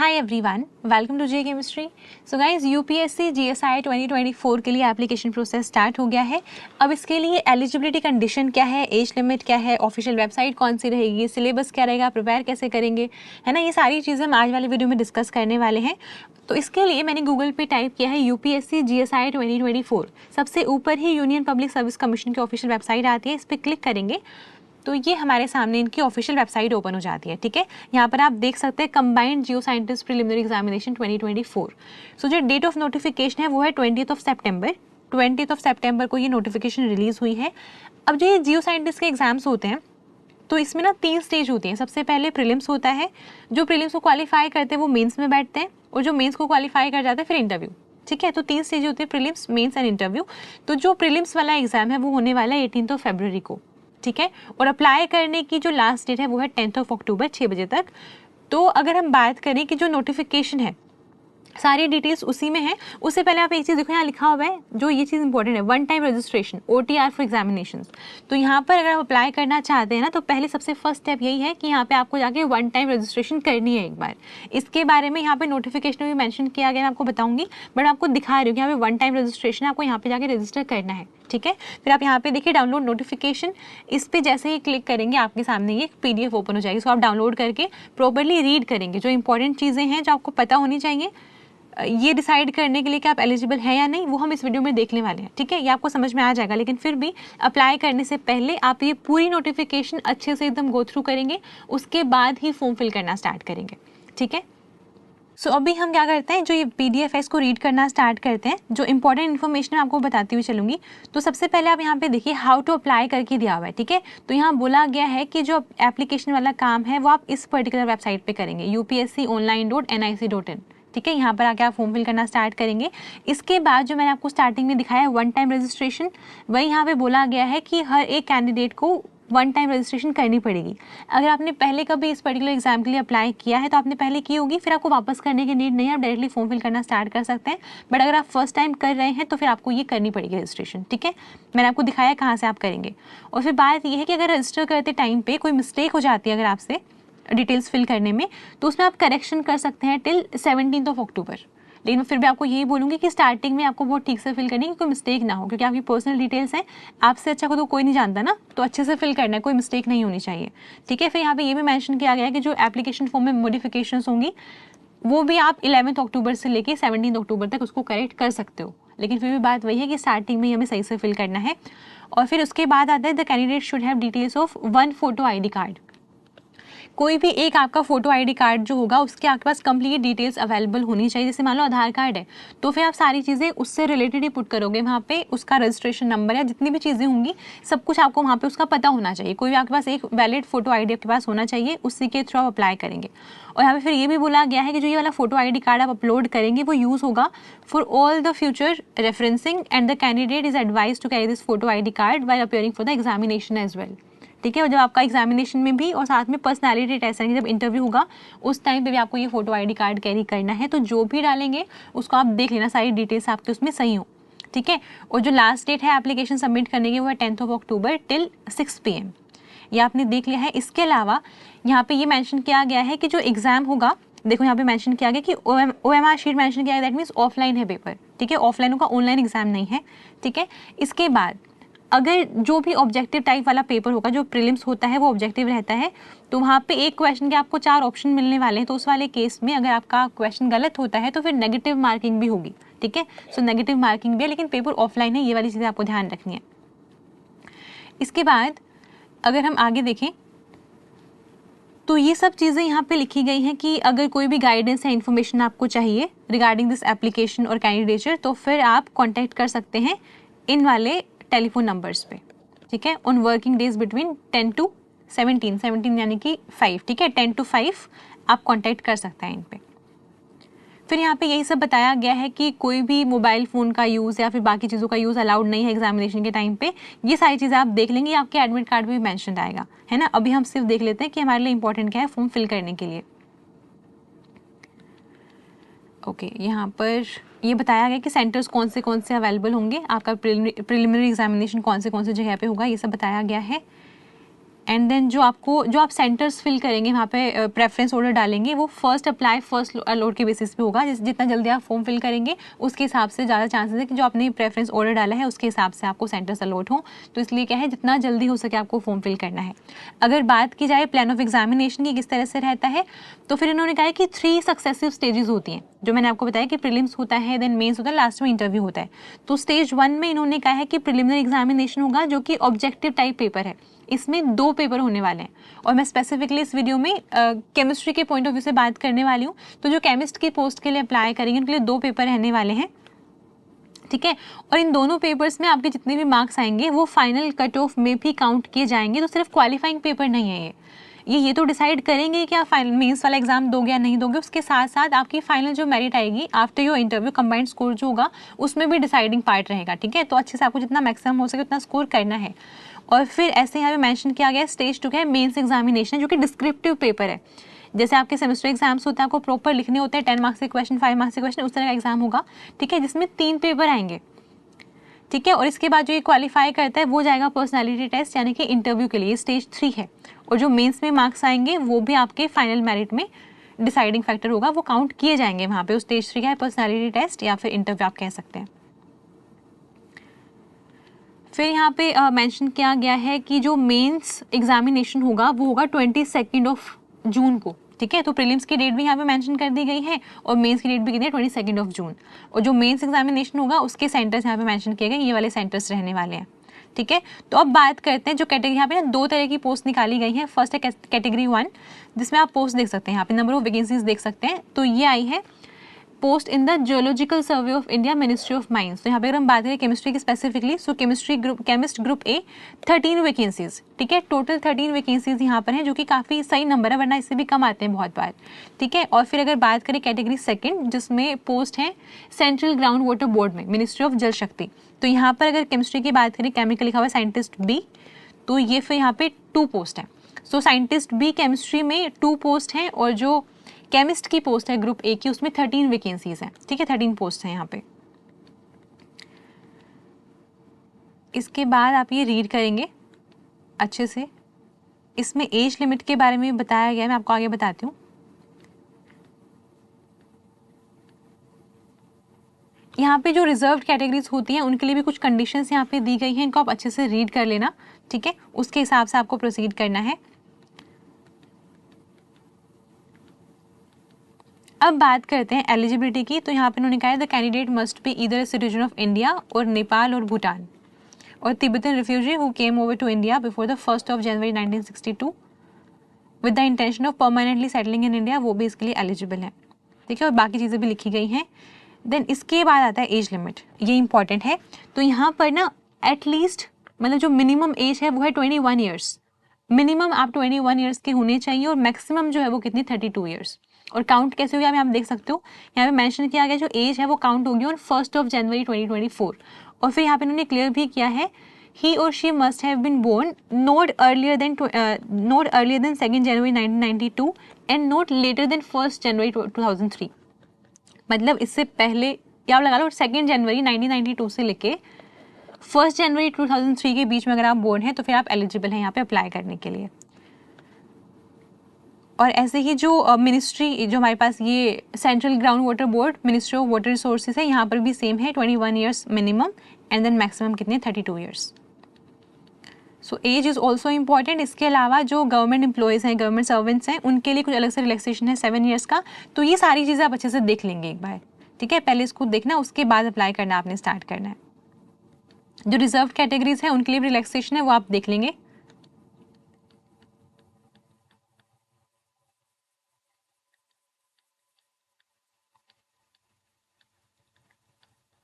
Hi everyone, welcome to J chemistry. So guys UPSC GSI 2024 के लिए application process start हो गया है। अब इसके लिए एलिजिबिलिटी कंडीशन क्या है, एज लिमिट क्या है, ऑफिशियल वेबसाइट कौन सी रहेगी, सिलेबस क्या रहेगा, प्रिपेयर कैसे करेंगे, है ना, ये सारी चीज़ें हम आज वाले वीडियो में डिस्कस करने वाले हैं। तो इसके लिए मैंने गूगल पे टाइप किया है यूपीएससी जीएसआई 2024। सबसे ऊपर ही यूनियन पब्लिक सर्विस कमीशन की ऑफिशियल वेबसाइट आती है, इस पर क्लिक करेंगे तो ये हमारे सामने इनकी ऑफिशियल वेबसाइट ओपन हो जाती है। ठीक है, यहाँ पर आप देख सकते हैं कंबाइंड जियो साइंटिस्ट प्रिलिमिनरी एग्जामिनेशन 2024। सो जो डेट ऑफ नोटिफिकेशन है वो है 20th ऑफ सेप्टेम्बर को ये नोटिफिकेशन रिलीज हुई है। अब जो ये जियो साइंटिस्ट के एग्जाम्स होते हैं तो इसमें ना 3 स्टेज होती हैं। सबसे पहले प्रीलिम्स होता है, जो प्रीलिम्स को क्वालिफाई करते हैं वो मेंस में बैठते हैं, और जो मेंस को क्वालिफाई कर जाते हैं फिर इंटरव्यू। ठीक है, तो 3 स्टेज होते हैं, प्रीलिम्स, मेंस एंड इंटरव्यू। तो जो प्रीलिम्स वाला एग्जाम है वो होने वाला है 18 फरवरी को। ठीक है, और अप्लाई करने की जो लास्ट डेट है वो है 10 अक्टूबर 6 बजे तक। तो अगर हम बात करें कि जो नोटिफिकेशन है सारी डिटेल्स उसी में है। उससे पहले आप एक चीज़ देखो, यहाँ लिखा हुआ है, जो ये चीज़ इंपॉर्टेंट है, 1 time registration OTR for examination. तो यहाँ पर अगर आप अप्लाई करना चाहते हैं ना, तो पहले सबसे फर्स्ट स्टेप यही है कि यहाँ पे आपको जाके 1 टाइम रजिस्ट्रेशन करनी है एक बार। इसके बारे में यहाँ पे नोटिफिकेशन में भी मेंशन किया गया, मैं आपको बताऊंगी, बट आपको दिखा रही हूँ कि यहाँ पे 1 टाइम रजिस्ट्रेशन आपको यहाँ पे जाके रजिस्टर करना है। ठीक है, फिर आप यहाँ पे देखिए डाउनलोड नोटिफिकेशन, इस पे जैसे ही क्लिक करेंगे आपके सामने ये PDF ओपन हो जाएगी। सो आप डाउनलोड करके प्रॉपरली रीड करेंगे, जो इंपॉर्टेंट चीज़ें हैं जो आपको पता होनी चाहिए ये डिसाइड करने के लिए कि आप एलिजिबल हैं या नहीं, वो हम इस वीडियो में देखने वाले हैं। ठीक है, ये आपको समझ में आ जाएगा, लेकिन फिर भी अप्लाई करने से पहले आप ये पूरी नोटिफिकेशन अच्छे से एकदम गो थ्रू करेंगे, उसके बाद ही फॉर्म फिल करना स्टार्ट करेंगे। ठीक है, सो अभी हम क्या करते हैं, जो ये PDF है इसको रीड करना स्टार्ट करते हैं। जो इंपॉर्टेंट इन्फॉर्मेशन आपको बताती हुई चलूंगी। तो सबसे पहले आप यहाँ पे देखिए हाउ टू अप्लाई करके दिया हुआ है। ठीक है, तो यहाँ बोला गया है कि जो एप्लीकेशन वाला काम है वो आप इस पर्टिकुलर वेबसाइट पे करेंगे, upsconline.nic.in। ठीक है, यहाँ पर आके आप फॉर्म फिल करना स्टार्ट करेंगे। इसके बाद जो मैंने आपको स्टार्टिंग में दिखाया 1 टाइम रजिस्ट्रेशन, वही यहाँ पे बोला गया है कि हर एक कैंडिडेट को 1 टाइम रजिस्ट्रेशन करनी पड़ेगी। अगर आपने पहले कभी इस पर्टिकुलर एग्जाम के लिए अप्लाई किया है तो आपने पहले की होगी, फिर आपको वापस करने की नीड नहीं है, आप डायरेक्टली फॉर्म फिल करना स्टार्ट कर सकते हैं। बट अगर आप फर्स्ट टाइम कर रहे हैं तो फिर आपको ये करनी पड़ेगी रजिस्ट्रेशन। ठीक है, मैंने आपको दिखाया कहाँ से आप करेंगे। और फिर बात यह है कि अगर रजिस्टर करते टाइम पे कोई मिस्टेक हो जाती है अगर आपसे डिटेल्स फिल करने में, तो उसमें आप करेक्शन कर सकते हैं टिल 17 अक्टूबर। लेकिन फिर भी आपको यही बोलूँगी कि स्टार्टिंग में आपको बहुत ठीक से फिल करनी है कि कोई मिस्टेक ना हो, क्योंकि आपकी पर्सनल डिटेल्स हैं, आपसे अच्छा को तो कोई नहीं जानता ना, तो अच्छे से फिल करना है, कोई मिस्टेक नहीं होनी चाहिए। ठीक है, फिर यहाँ पे ये भी मेंशन किया गया है कि जो एप्लीकेशन फॉर्म में मॉडिफिकेशंस होंगी वो भी आप 11 अक्टूबर से लेके 17 अक्टूबर तक उसको करेक्ट कर सकते हो। लेकिन फिर भी बात वही है कि स्टार्टिंग में हमें सही से फिल करना है। और फिर उसके बाद आता है the candidate should have details of 1 photo ID card. कोई भी एक आपका फोटो ID कार्ड जो होगा उसके आपके पास कंप्लीट डिटेल्स अवेलेबल होनी चाहिए। जैसे मान लो आधार कार्ड है तो फिर आप सारी चीज़ें उससे रिलेटेड ही पुट करोगे वहाँ पे, उसका रजिस्ट्रेशन नंबर या जितनी भी चीज़ें होंगी सब कुछ आपको वहाँ पे उसका पता होना चाहिए। कोई भी आपके पास एक वैलिड फोटो ID आपके पास होना चाहिए, उसी के थ्रू आप अप्लाई करेंगे। और यहाँ पे फिर ये भी बोला गया है कि जो ये वाला फोटो ID कार्ड आप अपलोड करेंगे वो यूज़ होगा for all the future referencing and the candidate is advise to carry this photo ID card while appearing for the examination as well. ठीक है, और जब आपका एग्जामिनेशन में भी और साथ में पर्सनालिटी टेस्ट यानी जब इंटरव्यू होगा उस टाइम पे भी आपको ये फोटो ID कार्ड कैरी करना है। तो जो भी डालेंगे उसको आप देख लेना, सारी डिटेल्स आपके उसमें सही हो। ठीक है, और जो लास्ट डेट है एप्लीकेशन सबमिट करने की वो है 10 अक्टूबर टिल 6 PM। ये आपने देख लिया है। इसके अलावा यहाँ पे ये मेंशन किया गया है कि जो एग्जाम होगा, देखो यहाँ पे मेंशन किया गया कि OMR शीट मेंशन किया गया, दैट मीन्स ऑफलाइन है पेपर। ठीक है, ऑफलाइन होगा, ऑनलाइन एग्जाम नहीं है। ठीक है, इसके बाद अगर जो भी ऑब्जेक्टिव टाइप वाला पेपर होगा, जो प्रीलिम्स होता है वो ऑब्जेक्टिव रहता है, तो वहाँ पे एक क्वेश्चन के आपको 4 ऑप्शन मिलने वाले हैं। तो उस वाले केस में अगर आपका क्वेश्चन गलत होता है तो फिर नेगेटिव मार्किंग भी होगी। ठीक है, सो नेगेटिव मार्किंग भी है, लेकिन पेपर ऑफलाइन है, ये वाली चीज़ें आपको ध्यान रखनी है। इसके बाद अगर हम आगे देखें तो ये सब चीज़ें यहाँ पे लिखी गई हैं कि अगर कोई भी गाइडेंस या इन्फॉर्मेशन आपको चाहिए रिगार्डिंग दिस एप्लीकेशन और कैंडिडेचर तो फिर आप कॉन्टैक्ट कर सकते हैं इन वाले टेलीफोन नंबर्स पे। ठीक है, on working days between 10 to 17 यानी कि 5। ठीक है, 10 to 5 आप कांटेक्ट कर सकते हैं इन पे। फिर यहाँ पे यही सब बताया गया है कि कोई भी मोबाइल फ़ोन का यूज़ या फिर बाकी चीज़ों का यूज़ अलाउड नहीं है एग्जामिनेशन के टाइम पे। ये सारी चीज़ें आप देख लेंगे, आपके एडमिट कार्ड में भी मेंशन आएगा, है ना। अभी हम सिर्फ देख लेते हैं कि हमारे लिए इंपॉर्टेंट क्या है फॉर्म फिल करने के लिए। ओके, यहाँ पर ये बताया गया कि सेंटर्स कौन से अवेलेबल होंगे, आपका प्रिलिमिनरी एग्जामिनेशन कौन से जगह पे होगा, ये सब बताया गया है। एंड देन जो आप सेंटर्स फिल करेंगे वहाँ पे प्रेफरेंस ऑर्डर डालेंगे, वो फर्स्ट अप्लाई फर्स्ट अलॉट के बेसिस पे होगा। जितना जल्दी आप फॉर्म फिल करेंगे उसके हिसाब से ज़्यादा चांसेस है कि जो आपने प्रेफरेंस ऑर्डर डाला है उसके हिसाब से आपको सेंटर्स अलॉट हों। तो इसलिए क्या है, जितना जल्दी हो सके आपको फॉर्म फिल करना है। अगर बात की जाए प्लान ऑफ एग्जामिनेशन की किस तरह से रहता है, तो फिर इन्होंने कहा है कि 3 सक्सेसिव स्टेजेस होती हैं, जो मैंने आपको बताया कि प्रीलिम्स होता है, देन मेंस होता है, लास्ट में इंटरव्यू होता है। तो स्टेज 1 में इन्होंने कहा है कि प्रिलिमिनरी एग्जामिनेशन होगा, जो कि ऑब्जेक्टिव टाइप पेपर है। इसमें 2 पेपर होने वाले हैं, और मैं स्पेसिफिकली इस वीडियो में केमिस्ट्री के पॉइंट ऑफ व्यू से बात करने वाली हूँ। तो जो केमिस्ट की पोस्ट के लिए अप्लाई करेंगे उनके लिए 2 पेपर रहने वाले हैं, ठीक है। और इन दोनों पेपर्स में आपके जितने भी मार्क्स आएंगे वो फाइनल कट ऑफ में भी काउंट किए जाएंगे। तो सिर्फ क्वालिफाइंग पेपर नहीं है ये तो डिसाइड करेंगे कि आप फाइनल मेंस वाला एग्जाम दोगे या नहीं दोगे। उसके साथ साथ आपकी फाइनल जो मेरिट आएगी after your interview, combined score जो होगा उसमें भी डिसाइडिंग पार्ट रहेगा, ठीक है। तो अच्छे से आपको जितना मैक्सिमम हो सके उतना स्कोर करना है। और फिर ऐसे यहाँ पे मेंशन किया गया स्टेज 2 का है मेंस एग्जामिनेशन, जो कि डिस्क्रिप्टिव पेपर है। जैसे आपके सेमेस्टर एग्जाम्स होते हैं, आपको प्रॉपर लिखने होते हैं, 10 मार्क्स के क्वेश्चन, 5 मार्क्स के क्वेश्चन, उस तरह का एग्जाम होगा, ठीक है, जिसमें 3 पेपर आएंगे, ठीक है। और इसके बाद जो ये क्वालिफाई करता है वो जाएगा पर्सनालिटी टेस्ट यानी कि इंटरव्यू के लिए, स्टेज 3 है। और जो मेंस में मार्क्स आएंगे वो भी आपके फाइनल मेरिट में डिसाइडिंग फैक्टर होगा, वो काउंट किए जाएंगे वहाँ पे। उस स्टेज 3 का है पर्सनालिटी टेस्ट या फिर इंटरव्यू आप कह सकते हैं। फिर यहाँ पे मेंशन किया गया है कि जो मेंस एग्जामिनेशन होगा वो होगा 22 जून को, ठीक है। तो प्रीलिम्स की डेट भी यहाँ पे मेंशन कर दी गई है और मेंस की डेट भी कितनी है, 22 जून। और जो मेंस एग्जामिनेशन होगा उसके सेंटर्स यहाँ पे मेंशन किए गए, ये वाले सेंटर्स रहने वाले हैं, ठीक है। तो अब बात करते हैं जो कैटेगरी, यहाँ पे ना 2 तरह की पोस्ट निकाली गई है। फर्स्ट है कैटेगरी 1, जिसमें आप पोस्ट देख सकते हैं, यहाँ पे नंबर ऑफ वैकेंसीज देख सकते हैं। तो ये आई है post in the geological survey of India, ministry of mines. तो यहाँ पे अगर हम बात करें केमिस्ट्री की specifically, so chemist group A 13 vacancies, ठीक है। टोटल 13 वैकेंसीज यहाँ पर हैं, जो कि काफ़ी सही नंबर है, वरना इससे भी कम आते हैं बहुत बार, ठीक है। और फिर अगर बात करें कैटेगरी 2, जिसमें पोस्ट है सेंट्रल ग्राउंड वाटर बोर्ड में, मिनिस्ट्री ऑफ जल शक्ति। तो यहाँ पर अगर केमिस्ट्री की बात करें, केमिकल लिखा हुआ है साइंटिस्ट बी, तो ये फिर यहाँ पे 2 पोस्ट है। सो साइंटिस्ट बी केमिस्ट्री में 2 पोस्ट हैं, और जो केमिस्ट की पोस्ट है ग्रुप ए की, उसमें 13 वैकेंसीज हैं, ठीक है, 13 पोस्ट हैं यहाँ पे। इसके बाद आप ये रीड करेंगे अच्छे से। इसमें एज लिमिट के बारे में बताया गया है, मैं आपको आगे बताती हूँ। यहाँ पे जो रिजर्व्ड कैटेगरीज होती हैं उनके लिए भी कुछ कंडीशंस यहाँ पे दी गई हैं, इनको आप अच्छे से रीड कर लेना, ठीक है। उसके हिसाब से आपको प्रोसीड करना है। अब बात करते हैं एलिजिबिलिटी की। तो यहाँ पे उन्होंने कहा है the candidate must be either a citizen of India और नेपाल और भूटान और Tibetan refugee who came over to India before the 1 January 1962 with the intention of permanently settling in India, वो भी इसके लिए एलिजिबल है, ठीक है। और बाकी चीज़ें भी लिखी गई हैं। देन इसके बाद आता है एज लिमिट, ये इंपॉर्टेंट है। तो यहाँ पर ना एटलीस्ट मतलब जो मिनिमम एज है वो है 21 ईयर्स। मिनिमम आप 21 ईयर्स के होने चाहिए, और मैक्सिमम जो है वो कितनी 32 ईयर्स। और काउंट कैसे होगी आप देख सकते हो, यहाँ पे मेंशन किया गया जो एज है वो काउंट होगी ऑन 1 जनवरी 2024। और फिर यहाँ पे उन्होंने क्लियर भी किया है ही और she must have been born not earlier than 2 January 1992 and not later than 1 January 2003। मतलब इससे पहले क्या लगा लो 2 जनवरी 1992 से लेके 1 जनवरी 2003 के बीच में अगर आप बोर्न हैं तो फिर आप एलिजिबल हैं यहाँ पे अप्लाई करने के लिए। और ऐसे ही जो मिनिस्ट्री जो हमारे पास ये central ground water board, ministry of water resources है, यहाँ पर भी सेम है 21 years minimum and then maximum कितने 32 years. So age is also important. इसके अलावा जो गवर्नमेंट एम्प्लॉयज़ हैं, गवर्नमेंट सर्वेंट्स हैं, उनके लिए कुछ अलग से रिलैक्सेशन है 7 ईयर्स का। तो ये सारी चीज़ें आप अच्छे से देख लेंगे एक बार, ठीक है। पहले इसको देखना, उसके बाद अप्लाई करना आपने स्टार्ट करना है। जो रिजर्व कैटेगरीज हैं उनके लिए भी रिलैक्सेशन है, वो आप देख लेंगे।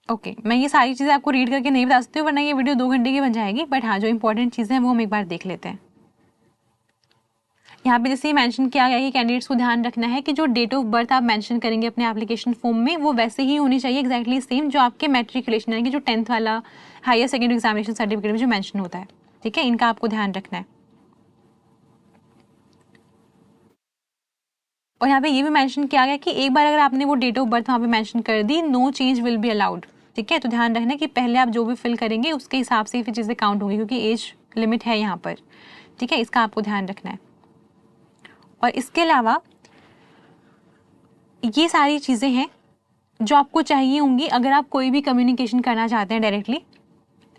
ओके मैं ये सारी चीज़ें आपको रीड करके नहीं बता सकती हूँ, वरना ये वीडियो 2 घंटे की बन जाएगी। बट हाँ, जो इंपॉर्टेंट चीज़ें हैं वो हम एक बार देख लेते हैं। यहाँ पे जैसे मेंशन किया गया कि कैंडिडेट्स को ध्यान रखना है कि जो डेट ऑफ बर्थ आप मेंशन करेंगे अपने एप्लीकेशन फॉर्म में वो वैसे ही होनी चाहिए एग्जैक्टली सेम जो आपके मैट्रिकुलेशन यानी कि जो 10th वाला हायर सेकेंडरी एग्जामिनेशन सर्टिफिकेट में जो मेंशन होता है, ठीक है। इनका आपको ध्यान रखना है। और यहाँ पे ये भी मेंशन किया गया कि एक बार अगर आपने वो डेट ऑफ बर्थ वहाँ पे मेंशन कर दी, no change will be allowed, ठीक है। तो ध्यान रखना कि पहले आप जो भी फिल करेंगे उसके हिसाब से ही फिर चीज़ें काउंट होंगी, क्योंकि एज लिमिट है यहाँ पर, ठीक है, इसका आपको ध्यान रखना है। और इसके अलावा ये सारी चीज़ें हैं जो आपको चाहिए होंगी अगर आप कोई भी कम्युनिकेशन करना चाहते हैं डायरेक्टली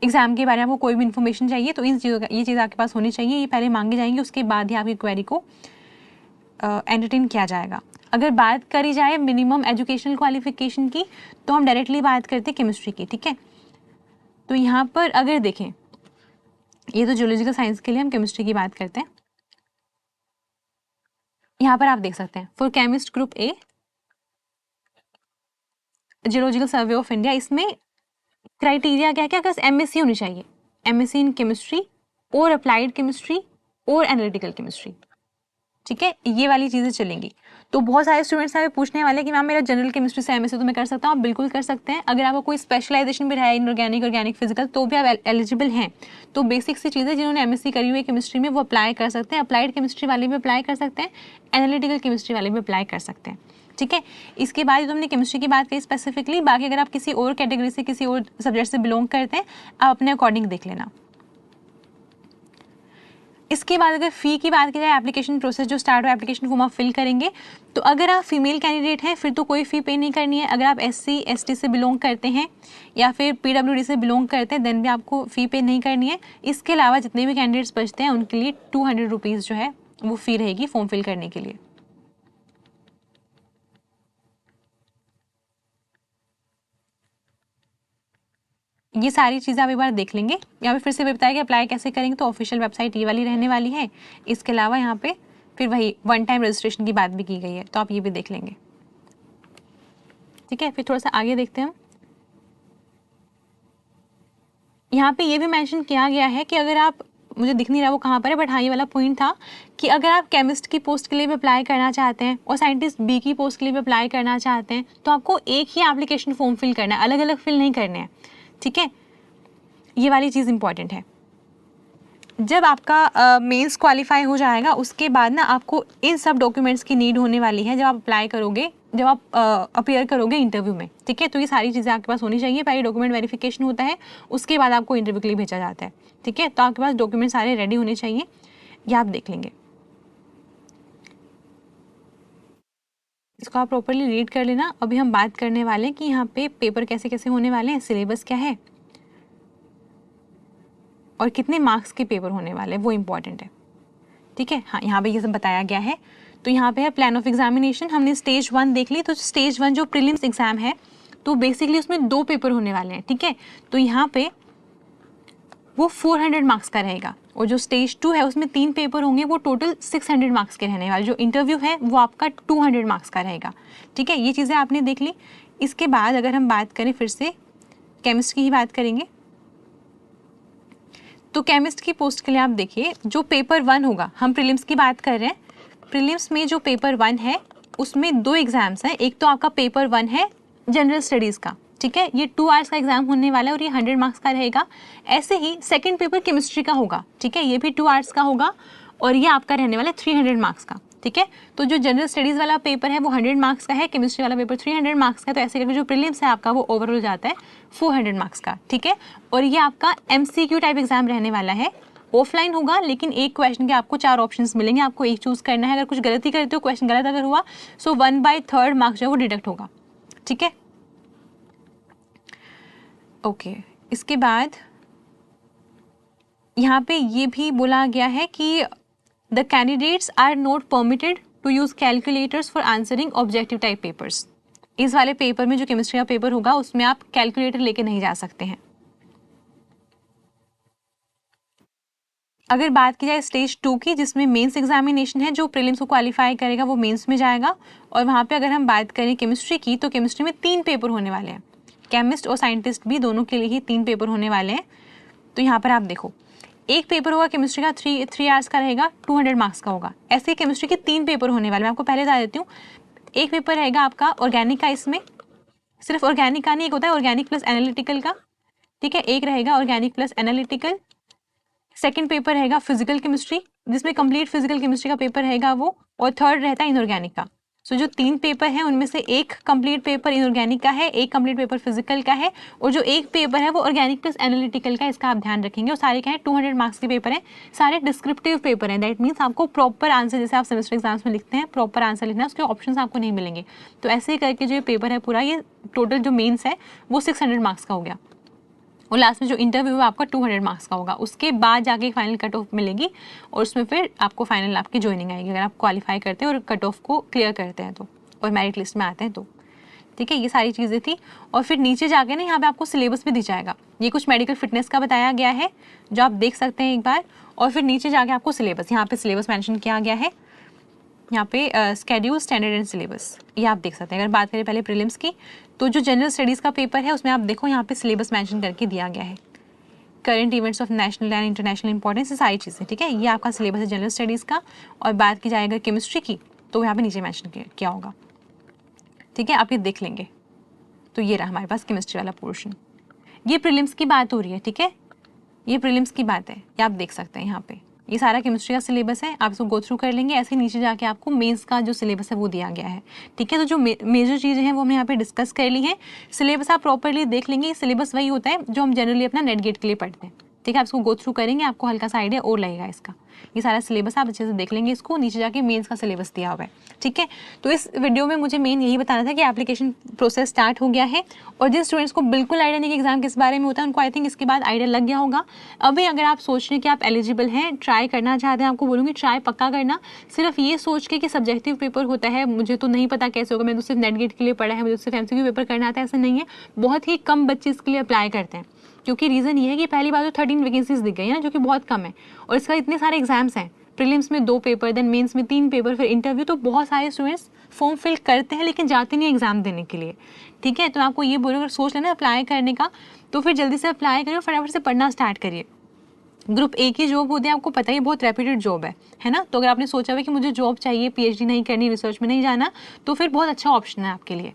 एग्जाम के बारे में, आपको कोई भी इन्फॉर्मेशन चाहिए तो इन चीज़ों का ये चीज़ आपके पास होनी चाहिए। ये पहले मांगे जाएंगे, उसके बाद ही आपकी क्वेरी को एंटरटेन किया जाएगा। अगर बात करी जाए मिनिमम एजुकेशनल क्वालिफिकेशन की तो हम डायरेक्टली बात करते हैं केमिस्ट्री की, ठीक है। तो यहाँ पर अगर देखें, ये तो जियोलॉजिकल साइंस के लिए हम केमिस्ट्री की बात करते हैं। यहाँ पर आप देख सकते हैं for chemist group A geological survey of India, इसमें क्राइटेरिया क्या क्या, अगर एमएससी होनी चाहिए, एमएससी इन केमिस्ट्री और अप्लाइड केमिस्ट्री और एनालिटिकल केमिस्ट्री, ठीक है, ये वाली चीज़ें चलेंगी। तो बहुत सारे स्टूडेंट्स हमें पूछने वाले कि मैम मेरा जनरल केमिस्ट्री से एमएससी तो मैं कर सकता हूँ, आप बिल्कुल कर सकते हैं। अगर आपको कोई स्पेशलाइजेशन भी रहा है इनऑर्गेनिक, ऑर्गेनिक, फिजिकल, तो भी आप एलिजिबल हैं। तो बेसिक सी चीज़ें जिन्होंने एमएससी करी हुई है केमिस्ट्री में वो अप्लाई कर सकते हैं, अप्लाइड केमिस्ट्री वाले भी अप्लाई कर सकते हैं, एनालिटिकल केमिस्ट्री वाले भी अप्लाई कर सकते हैं, ठीक है। इसके बाद तो हमने केमिस्ट्री की बात करी स्पेसिफिकली, बाकी अगर आप किसी और कैटेगरी से, किसी और सब्जेक्ट से बिलोंग करते हैं, आप अपने अकॉर्डिंग देख लेना। इसके बाद अगर फ़ी की बात की जाए, एप्लीकेशन प्रोसेस जो स्टार्ट हो, एप्लीकेशन फॉर्म आप फिल करेंगे। तो अगर आप फीमेल कैंडिडेट हैं फिर तो कोई फ़ी पे नहीं करनी है। अगर आप एससी एसटी से बिलोंग करते हैं या फिर पीडब्ल्यूडी से बिलोंग करते हैं देन भी आपको फ़ी पे नहीं करनी है। इसके अलावा जितने भी कैंडिडेट्स बचते हैं उनके लिए 200 रुपीज़ जो है वो फ़ी रहेगी फॉर्म फिल करने के लिए। ये सारी चीज़ें आप एक बार देख लेंगे। यहाँ पे फिर से बताया कि अप्लाई कैसे करेंगे, तो ऑफिशियल वेबसाइट ये वाली रहने वाली है। इसके अलावा यहाँ पे फिर वही वन टाइम रजिस्ट्रेशन की बात भी की गई है, तो आप ये भी देख लेंगे, ठीक है। फिर थोड़ा सा आगे देखते हैं हम। यहाँ पे ये भी मेंशन किया गया है कि अगर आप, मुझे दिख नहीं रहा वो कहाँ पर है, बट हाँ ये वाला पॉइंट था कि अगर आप केमिस्ट की पोस्ट के लिए भी अप्लाई करना चाहते हैं और साइंटिस्ट बी की पोस्ट के लिए भी अप्लाई करना चाहते हैं तो आपको एक ही एप्लीकेशन फॉर्म फिल करना है, अलग अलग फिल नहीं करने हैं, ठीक है। ये वाली चीज़ इंपॉर्टेंट है। जब आपका मेंस क्वालिफाई हो जाएगा उसके बाद ना आपको इन सब डॉक्यूमेंट्स की नीड होने वाली है जब आप अप्लाई करोगे, जब आप अपीयर करोगे इंटरव्यू में, ठीक है। तो ये सारी चीज़ें आपके पास होनी चाहिए। पहले डॉक्यूमेंट वेरिफिकेशन होता है, उसके बाद आपको इंटरव्यू के लिए भेजा जाता है, ठीक है। तो आपके पास डॉक्यूमेंट सारे रेडी होने चाहिए, ये आप देख लेंगे। इसको आप प्रॉपरली रीड कर लेना। अभी हम बात करने वाले हैं कि यहाँ पे पेपर कैसे कैसे होने वाले हैं, सिलेबस क्या है और कितने मार्क्स के पेपर होने वाले हैं, वो इम्पॉर्टेंट है, ठीक है। हाँ, यहाँ पे ये सब बताया गया है। तो यहाँ पे है प्लान ऑफ एग्जामिनेशन, हमने स्टेज 1 देख ली। तो स्टेज 1 जो प्रीलिम्स एग्जाम है तो बेसिकली उसमें 2 पेपर होने वाले हैं, ठीक है। तो यहाँ पे वो 400 मार्क्स का रहेगा और जो स्टेज 2 है उसमें 3 पेपर होंगे, वो टोटल 600 मार्क्स के रहने वाले। जो इंटरव्यू है वो आपका 200 मार्क्स का रहेगा, ठीक है। ये चीज़ें आपने देख ली। इसके बाद अगर हम बात करें फिर से केमिस्ट की ही बात करेंगे, तो केमिस्ट की पोस्ट के लिए आप देखिए जो पेपर 1 होगा, हम प्रीलिम्स की बात कर रहे हैं, प्रीलिम्स में जो पेपर 1 है उसमें 2 एग्जाम्स हैं। एक तो आपका पेपर 1 है जनरल स्टडीज़ का, ठीक है, ये 2 आवर्स का एग्जाम होने वाला है और ये 100 मार्क्स का रहेगा। ऐसे ही सेकंड पेपर केमिस्ट्री का होगा, ठीक है, ये भी 2 आवर्स का होगा और ये आपका रहने वाला है 300 मार्क्स का, ठीक है। तो जो जनरल स्टडीज़ वाला पेपर है वो 100 मार्क्स का है, केमिस्ट्री वाला पेपर 300 मार्क्स का है। तो ऐसे करके जो प्रीलिम्स है आपका वो ओवरऑल जाता है 400 मार्क्स का, ठीक है। और ये आपका MCQ टाइप एग्जाम रहने वाला है, ऑफलाइन होगा, लेकिन एक क्वेश्चन के आपको 4 ऑप्शंस मिलेंगे, आपको एक चूज़ करना है। अगर कुछ गलती करते हो, क्वेश्चन गलत अगर हुआ, सो 1/3 मार्क्स जो है वो डिडक्ट होगा, ठीक है। ओके, इसके बाद यहाँ पे ये भी बोला गया है कि the candidates are not permitted to use calculators for answering objective type papers. इस वाले पेपर में जो केमिस्ट्री का पेपर होगा उसमें आप कैलकुलेटर लेके नहीं जा सकते हैं। अगर बात की जाए स्टेज 2 की, जिसमें मेंस एग्जामिनेशन है, जो प्रीलिम्स को क्वालिफाई करेगा वो मेंस में जाएगा। और वहाँ पे अगर हम बात करें केमिस्ट्री की, तो केमिस्ट्री में 3 पेपर होने वाले हैं, केमिस्ट और साइंटिस्ट भी दोनों के लिए ही 3 पेपर होने वाले हैं। तो यहाँ पर आप देखो, एक पेपर होगा केमिस्ट्री का 3 आवर्स का रहेगा, 200 मार्क्स का होगा। ऐसे ही केमिस्ट्री के 3 पेपर होने वाले, मैं आपको पहले बता देती हूँ। एक पेपर रहेगा आपका ऑर्गेनिक का, इसमें सिर्फ ऑर्गेनिक का नहीं, एक होता है ऑर्गेनिक प्लस एनालिटिकल का, ठीक है, एक रहेगा organic plus analytical. Second paper रहेगा फिजिकल केमिस्ट्री, जिसमें कंप्लीट फिजिकल केमिस्ट्री का पेपर रहेगा वो, और थर्ड रहता है इनऑर्गेनिक का। सो जो 3 पेपर हैं उनमें से एक कंप्लीट पेपर इनऑर्गेनिक का है, एक कंप्लीट पेपर फिजिकल का है, और जो एक पेपर है वो ऑर्गेनिक प्लस एनालिटिकल का, इसका आप ध्यान रखेंगे। और सारे क्या है 200 मार्क्स के पेपर हैं, सारे डिस्क्रिप्टिव पेपर हैं। दैट मीन्स आपको प्रॉपर आंसर, जैसे आप सेमेस्टर एग्जाम्स में लिखते हैं प्रॉपर आंसर लिखना है, उसके ऑप्शन आपको नहीं मिलेंगे। तो ऐसे ही करके जो ये पेपर है पूरा, ये टोटल जो मेन्स है वो 600 मार्क्स का हो गया, और लास्ट में जो इंटरव्यू है आपका 200 मार्क्स का होगा। उसके बाद जाके फाइनल कट ऑफ मिलेगी, और उसमें फिर आपको फाइनल आपकी ज्वाइनिंग आएगी अगर आप क्वालिफाई करते हैं और कट ऑफ को क्लियर करते हैं तो, और मेरिट लिस्ट में आते हैं तो। ठीक है, ये सारी चीज़ें थी। और फिर नीचे जाके ना यहाँ पे आपको सिलेबस भी दी जाएगा। ये कुछ मेडिकल फिटनेस का बताया गया है जो आप देख सकते हैं एक बार, और फिर नीचे जाके आपको सिलेबस, यहाँ पे सिलेबस मेंशन किया गया है, यहाँ पे स्केड्यूल, स्टैंडर्ड एंड सिलेबस, ये आप देख सकते हैं। अगर बात करें पहले प्रीलिम्स की, तो जो जनरल स्टडीज़ का पेपर है उसमें आप देखो यहाँ पे सिलेबस मेंशन करके दिया गया है, current events of national and international importance, ये सारी चीज़ें। ठीक है, ये आपका सिलेबस है जनरल स्टडीज़ का। और बात की जाए अगर केमिस्ट्री की, तो यहाँ पे नीचे मेंशन किया होगा। ठीक है, आप ये देख लेंगे। तो ये रहा हमारे पास केमिस्ट्री वाला पोर्शन। ये प्रीलिम्स की बात हो रही है। ठीक है, ये प्रीलिम्स की बात है, ये आप देख सकते हैं। यहाँ पे ये सारा केमिस्ट्री का सिलेबस है, आप इसको गो थ्रू कर लेंगे। ऐसे नीचे जाके आपको मेंस का जो सिलेबस है वो दिया गया है। ठीक है, तो जो मेजर चीज़ें हैं वो हमने यहाँ पे डिस्कस कर ली हैं। सिलेबस आप प्रॉपरली देख लेंगे। सिलेबस वही होता है जो हम जनरली अपना नेट गेट के लिए पढ़ते हैं। ठीक है, आप इसको गो थ्रू करेंगे, आपको हल्का सा आइडिया और लगेगा इसका। ये सारा सिलेबस आप अच्छे से देख लेंगे। इसको नीचे जाके मेंस का सिलेबस दिया हुआ है। ठीक है, तो इस वीडियो में मुझे मेन यही बताना था कि एप्लीकेशन प्रोसेस स्टार्ट हो गया है, और जिन स्टूडेंट्स को बिल्कुल आइडिया नहीं कि एग्जाम किस बारे में होता है, उनको आई थिंक इसके बाद आइडिया लग गया होगा। अभी अगर आप सोच रहे हैं कि आप एलिजिबल हैं, ट्राई करना चाहते हैं, आपको बोलूँगी ट्राई पक्का करना। सिर्फ ये सोच के कि सब्जेक्टिव पेपर होता है, मुझे तो नहीं पता कैसे होगा, मैंने तो सिर्फ नेट गेट के लिए पढ़ा है, मुझे सिर्फ MCQ पेपर करना आता है, ऐसा नहीं है। बहुत ही कम बच्चे इसके लिए अप्लाई करते हैं, क्योंकि रीज़न ये है कि पहली बार तो 13 वैकेंसीज दिख गई है ना, जो कि बहुत कम है, और इसका इतने सारे एग्जाम्स हैं। प्रीलिम्स में 2 पेपर, देन मेंस में 3 पेपर, फिर इंटरव्यू। तो बहुत सारे स्टूडेंट्स फॉर्म फिल करते हैं लेकिन जाते नहीं एग्जाम देने के लिए। ठीक है, तो आपको ये बोलो, अगर सोच लेना अप्लाई करने का, तो फिर जल्दी से अप्लाई करिए, फटाफट से पढ़ना स्टार्ट करिए। ग्रुप ए की जॉब होती है, आपको पता ही बहुत रेप्यूटेड जॉब है ना। तो अगर आपने सोचा हुआ कि मुझे जॉब चाहिए, PhD नहीं करनी, रिसर्च में नहीं जाना, तो फिर बहुत अच्छा ऑप्शन है आपके लिए।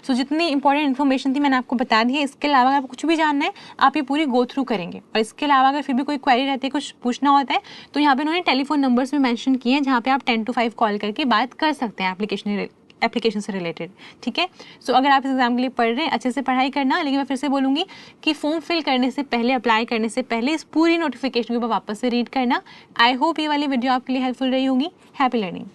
सो जितनी इंपॉर्टेंट इन्फॉर्मेशन थी मैंने आपको बता दी है। इसके अलावा अगर आपको कुछ भी जानना है, आप ये पूरी गो थ्रू करेंगे। और इसके अलावा अगर फिर भी कोई क्वेरी रहती है, कुछ पूछना होता है, तो यहाँ पे उन्होंने टेलीफोन नंबर्स भी मेंशन किए हैं, जहाँ पे आप 10 to 5 कॉल करके बात कर सकते हैं एप्लीकेशन से रिलेटेड। ठीक है, सो अगर आप इस एग्जाम के लिए पढ़ रहे हैं, अच्छे से पढ़ाई करना। लेकिन मैं फिर से बोलूँगी कि फॉर्म फिल करने से पहले, अप्लाई करने से पहले इस पूरी नोटिफिकेशन के ऊपर वापस से रीड करना। आई होप ये वाली वीडियो आपके लिए हेल्पफुल रही होगी। Happy learning.